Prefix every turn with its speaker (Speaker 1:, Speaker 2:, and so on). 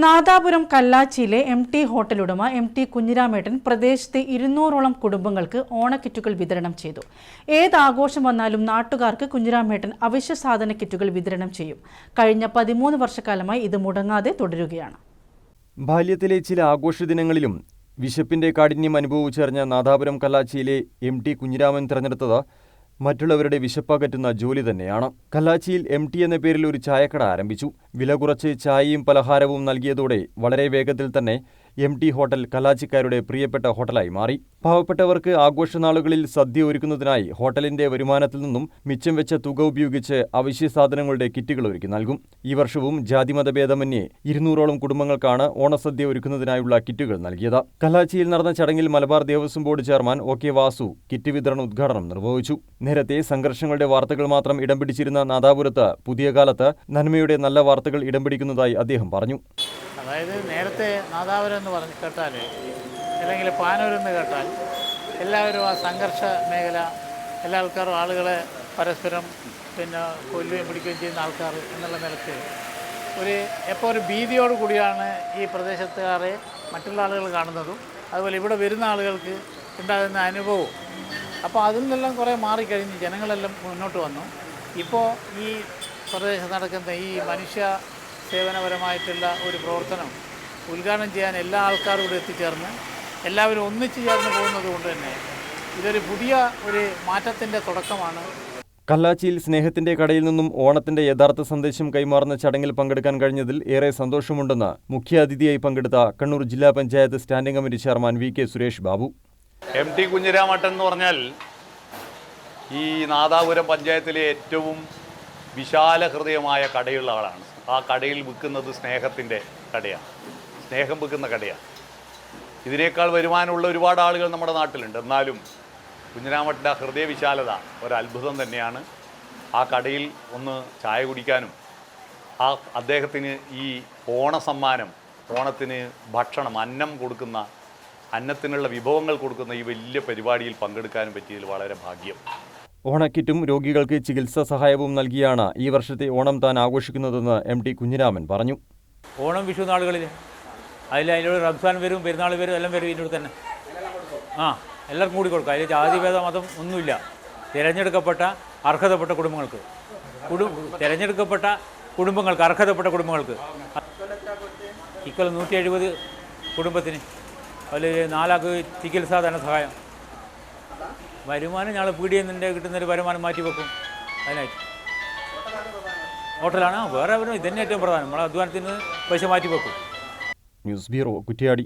Speaker 1: Nadapuram കല്ലാച്ചിയിലെ MT hotel ഉടമ MT കുഞ്ഞിരാമേട്ടൻ പ്രദേശത്തെ 200ഓളം കുടുംബങ്ങൾക്ക് ഓണക്കിറ്റുകൾ വിതരണം ചെയ്തു. ഏത് ആഘോഷം വന്നാലും നാട്ടുകാർക്ക് കുഞ്ഞിരാമേട്ടൻ അവശ്യ സാധന കിറ്റുകൾ വിതരണം ചെയ്യും. കഴിഞ്ഞ 13 വർഷക്കാലമായി ഇത് മുടങ്ങാതെ തുടരുകയാണ്.
Speaker 2: ബാല്യത്തിലെ ചില ആഘോഷ ദിനങ്ങളിലും വിശപ്പിന്റെ കാഠിന്യം അനുഭവിച്ചറിഞ്ഞ നാദാപുരം കല്ലാച്ചിയിലെ MT കുഞ്ഞിരാമൻ തിരഞ്ഞെടുത്തത് മറ്റുള്ളവരുടെ വിശപ്പകറ്റുന്ന ജോലി തന്നെയാണ്. കല്ലാച്ചിയിൽ MT എന്ന പേരിൽ ഒരു ചായക്കട ആരംഭിച്ചു. വില കുറച്ച് ചായയും പലഹാരവും നൽകിയതോടെ വളരെ വേഗത്തിൽ തന്നെ MT ഹോട്ടൽ കല്ലാച്ചിക്കാരുടെ പ്രിയപ്പെട്ട ഹോട്ടലായി മാറി. പാവപ്പെട്ടവർക്ക് ആഘോഷനാളുകളിൽ സദ്യ ഒരുക്കുന്നതിനായി ഹോട്ടലിന്റെ വരുമാനത്തിൽ നിന്നും മിച്ചം വെച്ച തുക ഉപയോഗിച്ച് അവശ്യ സാധനങ്ങളുടെ കിറ്റുകൾ ഒരുക്കി നൽകും. ഈ വർഷവും ജാതിമതഭേദമന്യേ 200ഓളം കുടുംബങ്ങൾക്കാണ് ഓണസദ്യ ഒരുക്കുന്നതിനായുള്ള കിറ്റുകൾ നൽകിയത്. കല്ലാച്ചിയിൽ നടന്ന ചടങ്ങിൽ Malabar Devaswom board chairman OK Vasu kit വിതരണ ഉദ്ഘാടനം നിർവഹിച്ചു. നേരത്തെ സംഘർഷങ്ങളുടെ വാർത്തകൾ മാത്രം ഇടം പിടിച്ചിരുന്ന നാദാപുരത്ത് പുതിയ കാലത്ത് നന്മയുടെ നല്ല വാർത്തകൾ ഇടം പിടിക്കുന്നതായി അദ്ദേഹം പറഞ്ഞു.
Speaker 3: അതായത് നേരത്തെ നാദാപുരം എന്ന് പറഞ്ഞ് കേട്ടാൽ അല്ലെങ്കിൽ പാനൂരെന്ന് കേട്ടാൽ എല്ലാവരും ആ സംഘർഷ മേഖല, എല്ലാ ആൾക്കാരും ആളുകളെ പരസ്പരം കൊല്ലുകയും പിടിക്കുകയും ചെയ്യുന്ന ആൾക്കാർ എന്നുള്ള നിലയ്ക്ക് എപ്പോൾ ഒരു ഭീതിയോട് കൂടിയാണ് ഈ പ്രദേശത്തുകാരെ മറ്റുള്ള ആളുകൾ കാണുന്നതും അതുപോലെ ഇവിടെ വരുന്ന ആളുകൾക്ക് ഉണ്ടാകുന്ന അനുഭവവും. അപ്പോൾ അതിൽ നിന്നെല്ലാം കുറേ മാറിക്കഴിഞ്ഞ് ജനങ്ങളെല്ലാം മുന്നോട്ട് വന്നു. ഇപ്പോൾ ഈ പ്രദേശത്ത് നടക്കുന്ന ഈ മനുഷ്യ സേവനപരമായിട്ടുള്ള ഒരു പ്രവർത്തനം ഉദ്ഘാടനം ചെയ്യാൻ എല്ലാ ആൾക്കാരും കൂടെ എത്തിച്ചേർന്ന് എല്ലാവരും ഒന്നിച്ചു ചേർന്ന് പോകുന്നത് കൊണ്ട് തന്നെ ഇതൊരു പുതിയ ഒരു മാറ്റത്തിൻ്റെ തുടക്കമാണ്.
Speaker 2: കല്ലാച്ചിയിൽ സ്നേഹത്തിന്റെ കടയിൽ നിന്നും ഓണത്തിന്റെ യഥാർത്ഥ സന്ദേശം കൈമാറുന്ന ചടങ്ങിൽ പങ്കെടുക്കാൻ കഴിഞ്ഞതിൽ ഏറെ സന്തോഷമുണ്ടെന്ന് മുഖ്യാതിഥിയായി പങ്കെടുത്ത കണ്ണൂർ ജില്ലാ panchayat standing committee chairman VK Suresh Babu.
Speaker 4: MT കുഞ്ഞിരാമേട്ടൻ എന്ന് പറഞ്ഞാൽ ഈ നാദാപുരം പഞ്ചായത്തിലെ ഏറ്റവും വിശാല ഹൃദയമായ കടയുള്ള ആളാണ്. ആ കടയിൽ വിൽക്കുന്നത് സ്നേഹത്തിൻ്റെ കടയാണ്, സ്നേഹം വിൽക്കുന്ന കടയാണ്. ഇതിനേക്കാൾ വരുമാനമുള്ള ഒരുപാട് ആളുകൾ നമ്മുടെ നാട്ടിലുണ്ട്. എന്നാലും കുഞ്ഞിരാമേട്ടൻ്റെ ആ ഹൃദയ വിശാലത ഒരത്ഭുതം തന്നെയാണ്. ആ കടയിൽ ഒന്ന് ചായ കുടിക്കാനും അദ്ദേഹത്തിന് ഈ ഓണസമ്മാനം, ഓണത്തിന് ഭക്ഷണം, അന്നം കൊടുക്കുന്ന, അന്നത്തിനുള്ള വിഭവങ്ങൾ കൊടുക്കുന്ന ഈ വലിയ പരിപാടിയിൽ പങ്കെടുക്കാനും പറ്റിയതിൽ വളരെ ഭാഗ്യം.
Speaker 2: ഓണക്കിറ്റും രോഗികൾക്ക് ചികിത്സാ സഹായവും നൽകിയാണ് ഈ വർഷത്തെ ഓണം താൻ ആഘോഷിക്കുന്നതെന്ന് MT കുഞ്ഞിരാമൻ പറഞ്ഞു.
Speaker 5: ഓണം വിഷു നാളുകളിൽ അതിനോട് റംസാൻ വരും, പെരുന്നാൾ വരും, എല്ലാം വരും ഇതിനോട് തന്നെ. എല്ലാവർക്കും കൂടി കൊടുക്കുക. അതിൽ ജാതിഭേദ മതം ഒന്നുമില്ല. തിരഞ്ഞെടുക്കപ്പെട്ട അർഹതപ്പെട്ട കുടുംബങ്ങൾക്ക് അർഹതപ്പെട്ട കുടുംബങ്ങൾക്ക് ഇക്കൊല്ലം 170 കുടുംബത്തിന് അതിൽ 4 ആൾക്ക് ചികിത്സാ ധനസഹായം. വരുമാനം ഞങ്ങൾ പീടിയെന്നിൻ്റെ കിട്ടുന്നൊരു വരുമാനം മാറ്റി വെക്കും. അതിനായിട്ട് ഹോട്ടലാണ് വേറെ ഇതന്നെ ഏറ്റവും പ്രധാനം. നമ്മളെ അധ്വാനത്തിന് പൈസ മാറ്റി വെക്കും.
Speaker 2: News bureau, Kuttiadi.